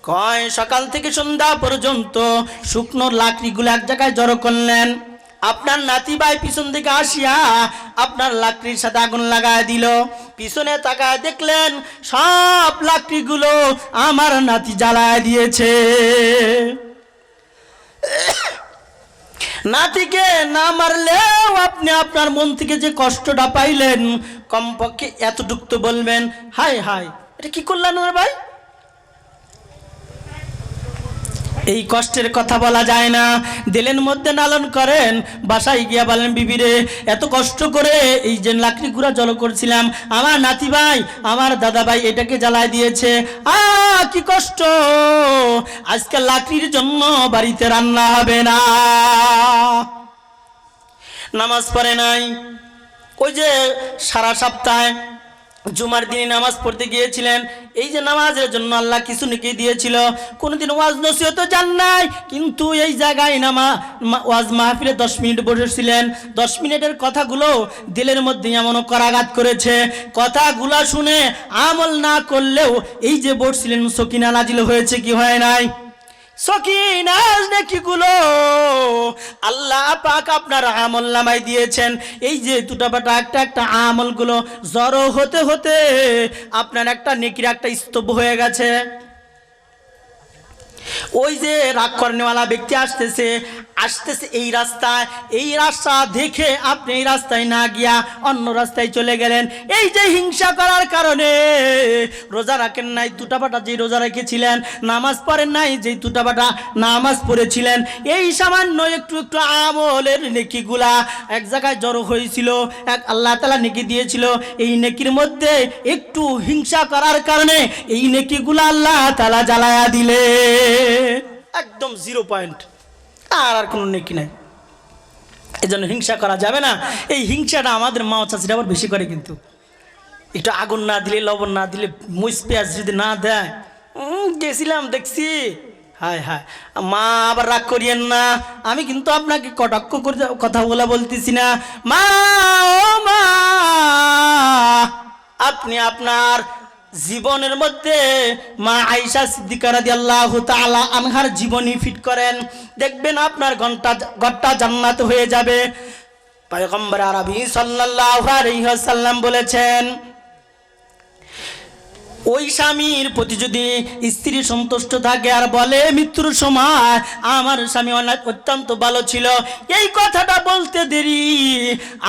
কয় সকাল থেকে সন্ধ্যা পর্যন্ত শুকনো লাকড়িগুলো এক জায়গায় জড়ো করলেন, আপনার নাতি ভাই পিছন থেকে আসিয়া আপনার লাকড়ির সাথে আগুন লাগায় দিল, পিছনে তাকায় দেখলেন সব লাকড়িগুলো আমার নাতি জ্বালায় দিয়েছে। নাতিকে না মারলেও আপনি আপনার মন থেকে যে কষ্টটা পাইলেন, কমপক্ষে এতটুকু তো বলবেন, হায় হায় এটা কি করলেন ওর ভাই। এই কষ্টের কথা বলা যায় না, দিলের মধ্যে লালন করেন, বাসায় গিয়া বলেন, বিবিরে এত কষ্ট করে এই যে লাকড়ি গুঁড়া জল করছিলাম, আমার নাতি ভাই আমার দাদা ভাই এটাকে জ্বালায় দিয়েছে, কি কষ্ট, আজকে লাকড়ির জন্য বাড়িতে রান্না হবে না। নামাজ পড়ে নাই, ওই যে সারা সপ্তাহে জুমার দিনে নামাজ পড়তে গিয়েছিলেন, এই যে নামাজের জন্য আল্লাহ কিছু নাকি দিয়েছিল, কোনোদিন ওয়াজ নসিহত জান নাই, কিন্তু এই জায়গায় ওয়াজ মাহফিলে 10 মিনিট বসেছিলেন, 10 মিনিটের কথাগুলো দিলের মধ্যে এমন করাঘাত করেছে, কথাগুলো শুনে আমল না করলেও এই যে বসছিলেন সকিনা নাজিল হয়েছে কি হয় নাই? সকিনাজ নেকিগুলো আল্লাহ পাক আপনার আমল নামায় দিয়েছেন। এই যে টুটাপাটা একটা একটা আমলগুলো জড়ো হতে হতে আপনার একটা নেকির একটা স্তূপ হয়ে গেছে। ওই যে রাগ করেনেওয়ালা ব্যক্তি আসতেছে এই রাস্তায়, এই রাস্তা দেখে আপনি এই রাস্তায় না গিয়া অন্য রাস্তায় চলে গেলেন। এই যে হিংসা করার কারণে রোজা রাখেন নাই, টুটাপাটা যে রোজা রেখেছিলেন, নামাজ পড়েন নাই যে টুটাপাটা নামাজ পড়েছিলেন, এই সামান্য একটু একটু আমলের নেকিগুলা এক জায়গায় জড়ো হয়েছিল, এক আল্লাহ তাআলা নেকি দিয়েছিল, এই নেকির মধ্যে একটু হিংসা করার কারণে এই নেকিগুলা আল্লাহ তাআলা জ্বালায়া দিলে একদম 0 পয়েন্ট, আর কোনো নেকি নাই। এই জন্য হিংসা করা যাবে না। এই হিংসাটা আমাদের মা চাচিরা আবার বেশি করে, কিন্তু একটু আগুন না দিলে, লবণ না দিলে, মুচ পেঁয়াজ যদি না দেয়, গেছিলাম দেখছি, হায় হায় মা আবার রাগ করিয়েন না, আমি কিন্তু আপনাকে কটাক্ষ করে কথাগুলা বলতেছি না। মা ও মা, আপনি আপনার জীবনের মধ্যে মা আয়েশা সিদ্দিকা রাদিয়াল্লাহু তাআলা আনহার জীবনী ফিট করেন, দেখবেন আপনার ঘরটা জান্নাত হয়ে যাবে। পয়গম্বর আরবি সাল্লাল্লাহু আলাইহি ওয়াসাল্লাম বলেছেন, ওই স্বামীর প্রতি যদি স্ত্রী সন্তুষ্ট থাকে আর বলে মৃত্যুর সময় আমার স্বামী অত্যন্ত ভালো ছিল, এই কথাটা বলতে দেরি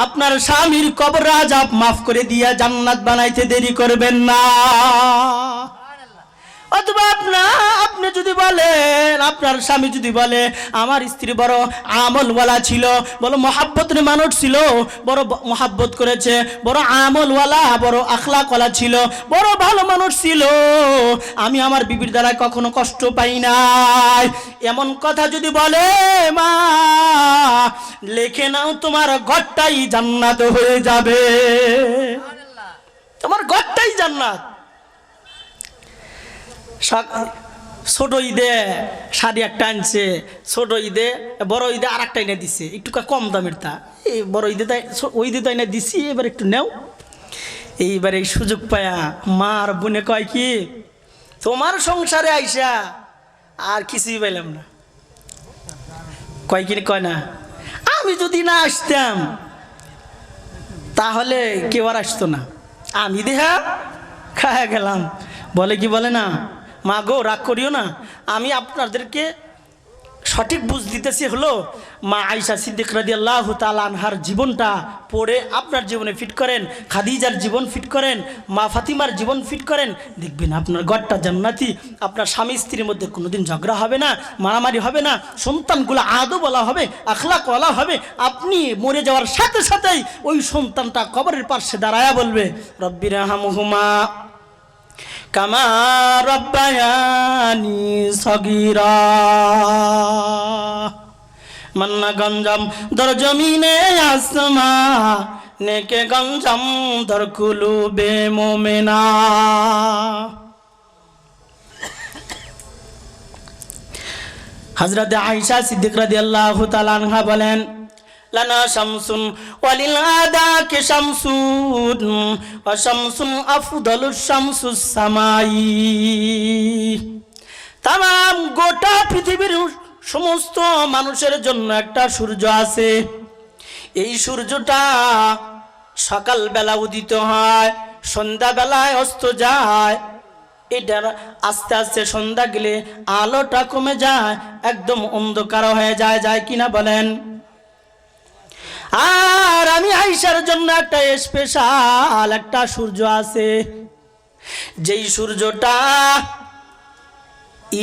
আপনার স্বামীর কবর আযাব মাফ করে দিয়া জান্নাত বানাইতে দেরি করবেন না। অথবা আপনি যদি বলেন, আপনার স্বামী যদি বলে আমার স্ত্রী বড় আমলওয়ালা ছিল, বড় মহাব্বতের মানুষ ছিল, বড় মহাব্বত করেছে, বড় আমলওয়ালা, বড় আখলাকওয়ালা ছিল, বড় ভালো মানুষ ছিল, আমি আমার বিবির দ্বারা কখনো কষ্ট পাই নাই, এমন কথা যদি বলে, মা লিখে নাও তোমার ঘরটাই জান্নাত হয়ে যাবে, তোমার ঘরটাই জান্নাত। ছোট ঈদে শাড়ি একটা আনছে, ছোট ঈদে বড় ঈদে আর একটা এনে দিছে, একটু কম দামের তা, এই বড় ঈদে তাই ওই ঈদে তো এনে দিছি, এবার একটু নেও। এইবার এই সুযোগ পায়া মার বোনে কয় কি, তোমার সংসারে আইসা আর কিছুই পাইলাম না। কয় কি কয় না, আমি যদি না আসতাম তাহলে কেউ আর আসতো না, আমি দেহা খায়া গেলাম। বলে কি বলে না, মা গো রাগ করিও না, আমি আপনাদেরকে সঠিক বুঝ দিতেছি, হলো মা আয়েশা সিদ্দিকা রাদিয়াল্লাহু তাআলা আনহার জীবনটা পড়ে আপনার জীবনে ফিট করেন, খাদিজার জীবন ফিট করেন, মা ফাতিমার জীবন ফিট করেন, দেখবেন আপনার ঘরটা জান্নাতি। আপনার স্বামী স্ত্রীর মধ্যে কোনোদিন ঝগড়া হবে না, মারামারি হবে না, সন্তানগুলো আদব বলা হবে, আখলাক বলা হবে। আপনি মরে যাওয়ার সাথে সাথেই ওই সন্তানটা কবরের পাশে দাঁড়ায়া বলবে, রব্বিরহামহুমা কামা রব্বায়ানি সগীরা। মান্না গঞ্জম দর জমিনে আসমা নেকে গঞ্জম দর কুলুবে মোমেনা। হযরত আয়েশা সিদ্দিকা রাদিয়াল্লাহু তাআলা আনহা বলেন, লানা শামসুন ওয়ালিল আদাকে শামসুন ওয়া শামসুন আফদালুস শামসুস সামাই। তামাম গোটা পৃথিবীর সমস্ত মানুষের জন্য একটা সূর্য আছে, এই সূর্যটা সকালবেলা উদিত হয়, সন্ধ্যাবেলায় অস্ত যায়, এটার আস্তে আস্তে সন্ধ্যা গেলে আলোটা কমে যায়, একদম অন্ধকার হয়ে যায়, যায় কিনা বলেন? আর আমি আয়েশার জন্য একটা স্পেশাল একটা সূর্য আছে, যেই সূর্যটা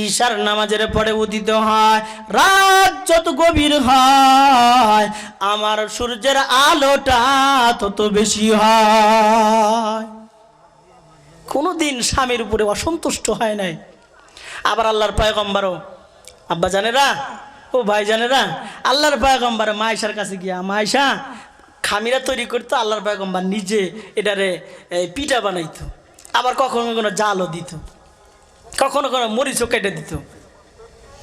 ঈশার নামাজের পরে উদিত হয়, রাত যত গভীর হয় আমার সূর্যের আলোটা তত বেশি হয়। কোনদিন স্বামীর উপরে অসন্তুষ্ট হয় নাই। আবার আল্লাহর পয়গম্বরও, আব্বা জানেরা, ও ভাই জানেরা, আল্লাহর পয়গম্বর মা আয়েশার কাছে গিয়া, মা আয়েশা খামিরা তৈরি করতো, আল্লাহর পয়গম্বর নিজে এটারে পিঠা বানাইতো, আবার কখনো কখনো জালও দিত, কখনো কখনো মরিচও কেটে দিত।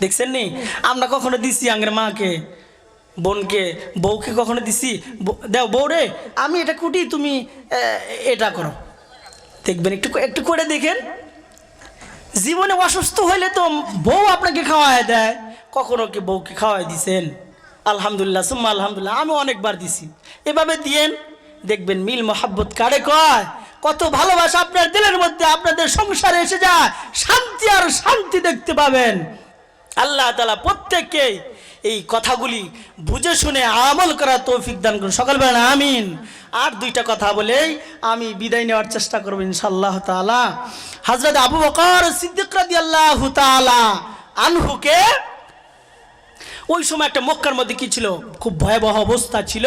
দেখছেন নি, আমরা কখনো দিছি আঙ্গের মাকে, বোনকে, বউকে কখনো দিছি, দেও বউ রে আমি এটা কুটি, তুমি এটা করো। দেখবেন একটু একটু করে দেখেন, জীবনে অসুস্থ হইলে তো বউ আপনাকে খাওয়ায় দেয়, কখনো কি বউকে খাওয়াই দিছেন? আলহামদুলিল্লাহ সুম্মা আলহামদুলিল্লাহ, আমি অনেকবার দিছি। এভাবে দিয়েন, দেখবেন মিল মোহাব্বত কারে কয়, কত ভালোবাসা আপনার দিলের মধ্যে, আপনাদের সংসারে এসে যায়, শান্তি আর শান্তি দেখতে পাবেন। আল্লাহ তাআলা প্রত্যেককে এই কথাগুলি বুঝে শুনে আমল করার তৌফিক দান করুন, সকল বলেন আমিন। আর দুইটা কথা বলেই আমি বিদায় নেওয়ার চেষ্টা করব ইনশাআল্লাহ তাআলা। হযরত আবু বকর সিদ্দিক রাদিয়াল্লাহু তাআলা আনহুকে ওই সময় একটা মক্কার মধ্যে কি ছিল, খুব ভয়াবহ অবস্থা ছিল।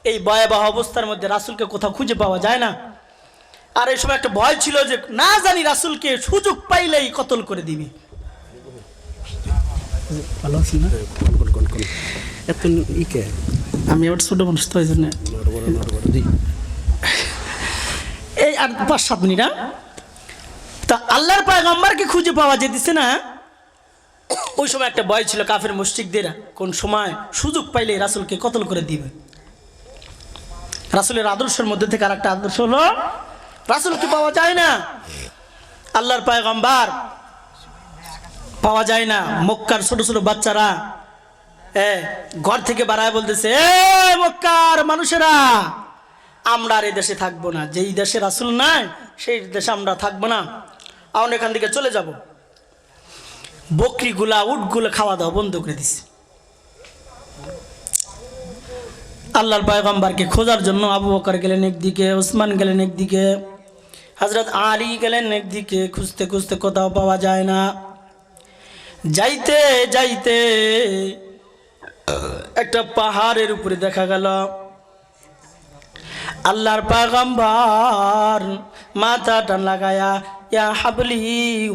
এই ভয়াবহ অবস্থার মধ্যে রাসূলকে কোথাও খুঁজে পাওয়া যায় না। আর এই সময় একটা ভয় ছিল যে না জানি রাসূলকে সুযোগ পাইলেই কতল করে দিবে। ভালো আছি না? এত ইকে আমি আবার ছোট মানুষ তো, এই জন্য এই আর 5-7 মিনিট। তা আল্লাহর পয়গম্বরকে খুঁজে পাওয়া যেতেছে না। ওই সময় একটা ভয় ছিল কাফের মুশরিকদের, কোন সময় সুযোগ পাইলে রাসূলকে কতল করে দিবে। রাসূলের আদর্শের মধ্যে থেকে আর একটা আদর্শ হলো রাসূলকে পাওয়া যায় না, আল্লাহর পয়গম্বর পাওয়া যায় না। মক্কার ছোট ছোট বাচ্চারা ঘর থেকে বাড়ায় বলতেছে, মক্কার মানুষেরা, আমরা আর এই দেশে থাকবো না, যেই দেশে রাসূল নাই সেই দেশে আমরা থাকবো না, আমরা এখান থেকে চলে যাব। বকরিগুলা উটগুলো খাওয়া দাওয়া বন্ধ করে দিছে। আল্লাহর পয়গম্বরকে খোঁজার জন্য আবু বকর গেলেন একদিকে, ওসমান গেলেন একদিকে, হযরত আলী গেলেন একদিকে, খুঁজতে খুঁজতে কোথাও পাওয়া যায় না। যাইতে যাইতে একটা পাহাড়ের উপরে দেখা গেল আল্লাহর পয়গম্বর মাথাটা লাগায়া ইয়া হাবলি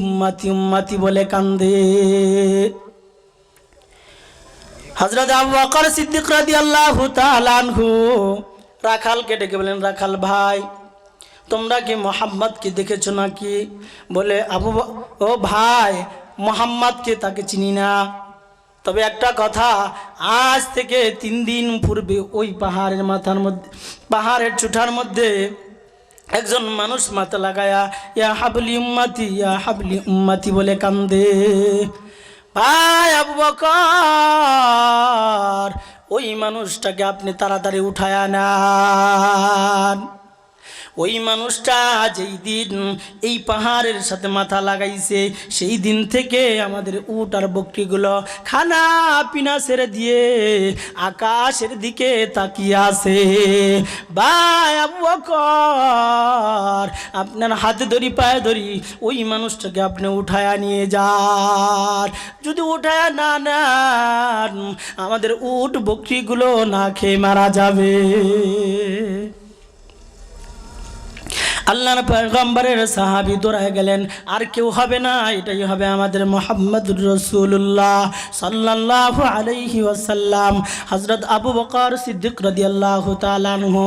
উম্মতি উম্মতি বলে কান্দে। হযরত আবু বকর সিদ্দিক রাদিয়াল্লাহু তাআলা আনহু রাখালকে ডেকে বলেন, রাখাল ভাই, তোমরা কি মুহাম্মদকে দেখেছো নাকি? বলে, ও ভাই, মুহাম্মদকে তাকে চিনি না, তবে একটা কথা, আজ থেকে 3 দিন পূর্বে ওই পাহাড়ের মাথার মধ্যে, পাহাড়ের চূড়ার মধ্যে একজন মানুষ মাথা লাগায়া ইয়া হাবলি উম্মতি ইয়া হাবলি উম্মতি বলে কান্দে। ভাই আবু বকর, ওই মানুষটাকে আপনি তাড়াতাড়ি উঠায় আনান। ওই মানুষটা যেই দিন এই পাহাড়ের সাথে মাথা লাগাইছে, সেই দিন থেকে আমাদের উট আর বকরিগুলো খানা পিনা ছেড়ে দিয়ে আকাশের দিকে তাকিয়ে আছে। ভাই আবু বকর, আপনার হাতে ধরি পায়ে ধরি ওই মানুষটাকে আপনি উঠায়া নিয়ে যান। যদি উঠায়া না নেন, আমাদের উট বকরিগুলো না খেয়ে মারা যাবে। আল্লাহর পয়গম্বরের সাহাবী দৌড়ায় গেলেন, আর কেউ হবে না, এটাই হবে আমাদের মুহাম্মদুর রাসূলুল্লাহ সাল্লাল্লাহু আলাইহি ওয়াসাল্লাম। হযরত আবু বকর সিদ্দিক রাদিয়াল্লাহু তাআলা আনহু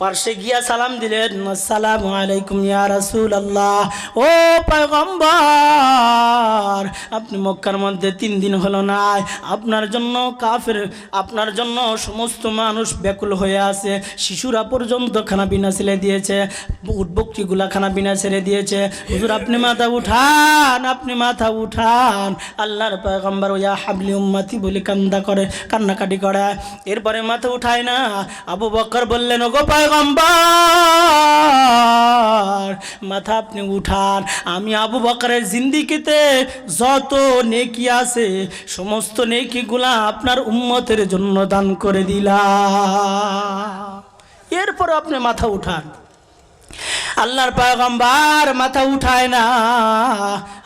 পার্শ্বে গিয়া সালাম দিলেন, আসসালামু আলাইকুম ইয়া রাসূলুল্লাহ। ও পয়গম্বর, আপনি মক্কার মধ্যে 3 দিন হলো নাই, আপনার জন্য কাফের, আপনার জন্য সমস্ত মানুষ ব্যাকুল হয়ে আছে, শিশুরা পর্যন্ত খানা বিনা ছেড়ে দিয়েছে, উট বকরিগুলা খানা বিনা ছেড়ে দিয়েছে। হুজুর আপনি মাথা উঠান, আপনি মাথা উঠান। আল্লাহর পয়গম্বর ইয়া হাবলি উম্মতি বলে কান্নাকাটি করে, এরপরে মাথা উঠায় না। আবু বকর বললেন, ওগো পয়গম্বর, মাথা আপনি উঠান, আমি আবু বকরের জিন্দেগিতে যত নেকি আছে সমস্ত নেকিগুলা আপনার উম্মতের জন্য দান করে দিলাম, এরপর আপনি মাথা উঠান। আল্লাহর পয়গম্বর মাথা উঠায় না।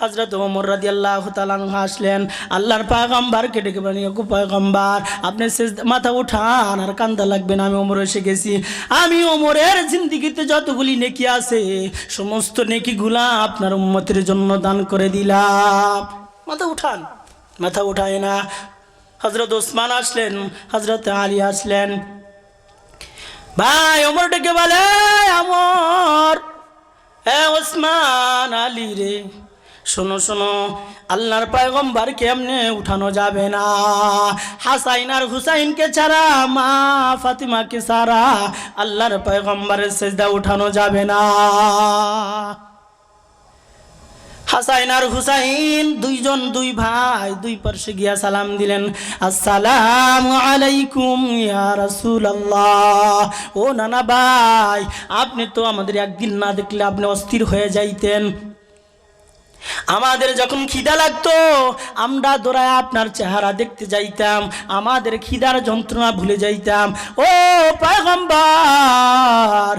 হযরত ওমর রাদিয়াল্লাহু তাআলা আনহু আসলেন, আল্লাহর পয়গম্বরকে ডেকে বলেন, ওগো পয়গম্বর, আপনি মাথা উঠান, আর কান্দা লাগবে না, আমি ওমর এসে গেছি, আমি ওমরের জিন্দেগিতে যতগুলি নেকি আছে সমস্ত নেকিগুলা আপনার উম্মতের জন্য দান করে দিলাম। মাথা উঠান, মাথা উঠায় না। হযরত ওসমান আসলেন, হযরত আলী আসলেন। ভাই ওমর ডেকে বলে, আমর, ওসমান, আলী রে, শোনো শোনো, আল্লাহর পয়গম্বরকে এমনি উঠানো যাবে না। হাসাইন আর হুসাইনকে ছাড়া, মা ফাতিমাকে ছাড়া আল্লাহর পয়গম্বরের সিজদা উঠানো যাবে না। হাসাইন আর হুসাইন দুই ভাই দুই পার্শ্বে গিয়া সালাম দিলেন, আসসালামু আলাইকুম ইয়া রাসূলুল্লাহ। ও নানা ভাই, আপনি তো আমাদের একদিন না দেখলে আপনি অস্থির হয়ে যাইতেন। আমাদের যখন খিদা লাগতো আমরা দৌড়ায় আপনার চেহারা দেখতে যাইতাম, আমাদের খিদার যন্ত্রণা ভুলে যাইতাম। ও পয়গম্বর,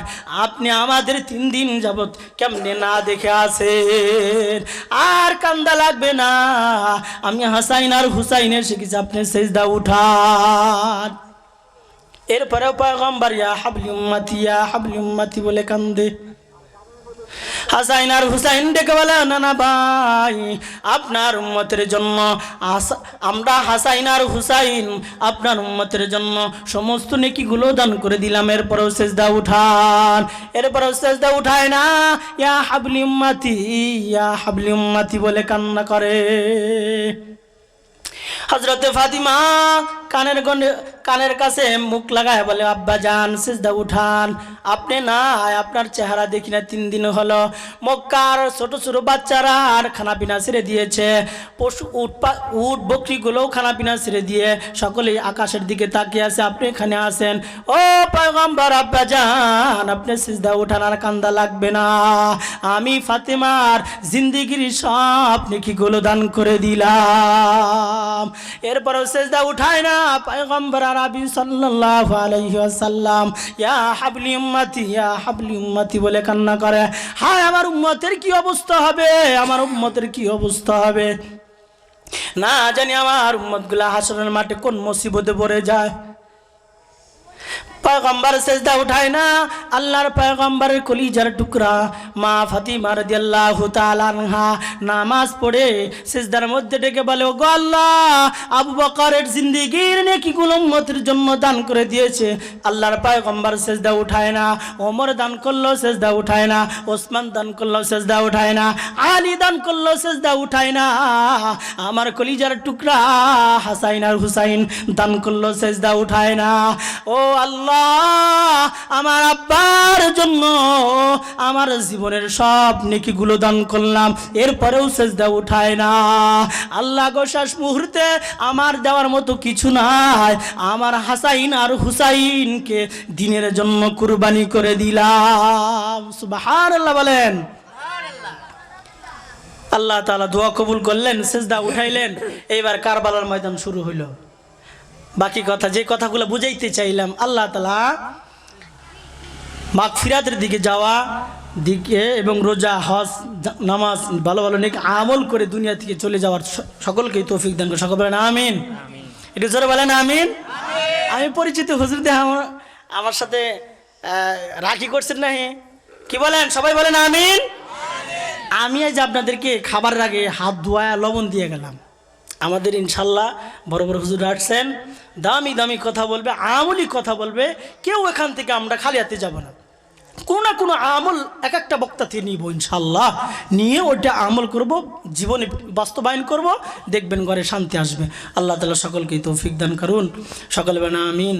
আপনি আমাদের 3 দিন যাবত কেমনে না দেখে আছেন, আর কান্দা লাগবে না, আমি হাসাইন আর হুসাইনের শিখেছি, আপনি সিজদা উঠান। এরপরে পয়গম্বর ইয়া হাবলি উম্মতি ইয়া হাবলি উম্মতি বলে কান্দে। হাসাইন আর হুসাইন ডেকে বলে, নানা ভাই, আপনার উম্মতের জন্য আমরা হাসাইন আর হুসাইন আপনার উম্মতের জন্য সমস্ত নেকিগুলো দান করে দিলাম, এরপরেও সিজদা উঠান। এরপরেও সিজদা উঠায় না, ইয়া হাবলি উম্মতি ইয়া হাবলি উম্মতি বলে কান্না করে। হযরতে ফাতিমা কানের কাছে মুখ লাগায় বলে, আব্বা যান সিজদা উঠান, আপনি না, আপনার চেহারা দেখি না 3 দিন হলো। মক্কার ছোট ছোট বাচ্চারা আর খানা পিনা ছেড়ে দিয়েছে, পশু উট বকরিগুলোও খানা পিনা ছেড়ে দিয়ে সকলেই আকাশের দিকে তাকিয়ে আছে, আপনি এখানে আছেন। ও পয়গম্বর আব্বা যান, আপনি সিজদা উঠান, আর কান্দা লাগবে না, আমি ফাতেমার জিন্দেগির সব নেকিগুলো দান করে দিলাম। এরপরও সিজদা উঠায় না পয়গম্বর আরবি সাল্লাল্লাহু আলাইহি ওয়াসাল্লাম, ইয়া হাবলি উম্মতি, ইয়া হাবলি উম্মতি বলে কান্না করে। হায় আমার উম্মতের কি অবস্থা হবে, আমার উম্মতের কি অবস্থা হবে, না জানি আমার উম্মতগুলা হাসরের মাঠে কোন মুসিবতে পড়ে যায়। পয়গম্বর সিজদা উঠায় না, আল্লাহর পয়গম্বরের কলিজার টুকরা মা ফাতিমা রাদিয়াল্লাহু তাআলা আনহা নামাজ পড়ে সিজদার মধ্যে ডেকে বলে, ওগো আল্লাহ, আবু বকরের জিন্দেগির নেকিগুলো উম্মতের জন্য দান করে দিয়েছে। আল্লাহর পয়গম্বর সিজদা উঠায় না, ওমর দান করলো সিজদা উঠায় না, ওসমান দান করলো সিজদা উঠায় না, আলী দান করলো সিজদা উঠায় না, আমার কলিজার টুকরা হাসাইন আর হুসাইন দান করলো সিজদা উঠায় না। ও আল্লাহ, আমার আব্বার জন্য আমার জীবনের সব নেকিগুলো দান করলাম, এরপরেও সিজদা উঠায় না। আল্লাহ গো, শেষ মুহূর্তে আমার দেওয়ার মতো কিছু নাই, আমার হাসাইন আর হুসাইনকে দিনের জন্য কুরবানি করে দিলাম। সুবহানাল্লাহ বলেন। আল্লাহ তাআলা দোয়া কবুল করলেন, সিজদা উঠাইলেন। এইবার কারবালার ময়দান শুরু হইল। বাকি কথা, যে কথাগুলো বুঝাইতে চাইলাম, আল্লাহ তাআলা মাগফিরাতের দিকে যাওয়া দিকে এবং রোজা, হজ, নামাজ, ভালো ভালো নেক আমল করে দুনিয়া থেকে চলে যাওয়ার সকলকেই তৌফিক দান করে। সকল বলেন আমিন। একটু জোরে বলেন আমিন। আমি পরিচিত হুজুর দেহ আমার সাথে রাখি করছেন না, কি বলেন? সবাই বলেন আমিন। আমি আজ আপনাদেরকে খাবারের আগে হাত ধোয়া লবণ দিয়ে গেলাম। আমাদের ইনশাল্লাহ বড় বড় হুজুর আসছেন, দামি দামি কথা বলবে, আমলি কথা বলবে। কেউ এখান থেকে আমরা খালি হাতে যাব না, কোনো না কোনো আমল এক একটা বক্তা থেকে নিব ইনশাল্লাহ, নিয়ে ওইটা আমল করব, জীবনে বাস্তবায়ন করব, দেখবেন ঘরে শান্তি আসবে। আল্লাহ তাআলা সকলকেই তৌফিক দান করুন। সকলে বলেন আমিন।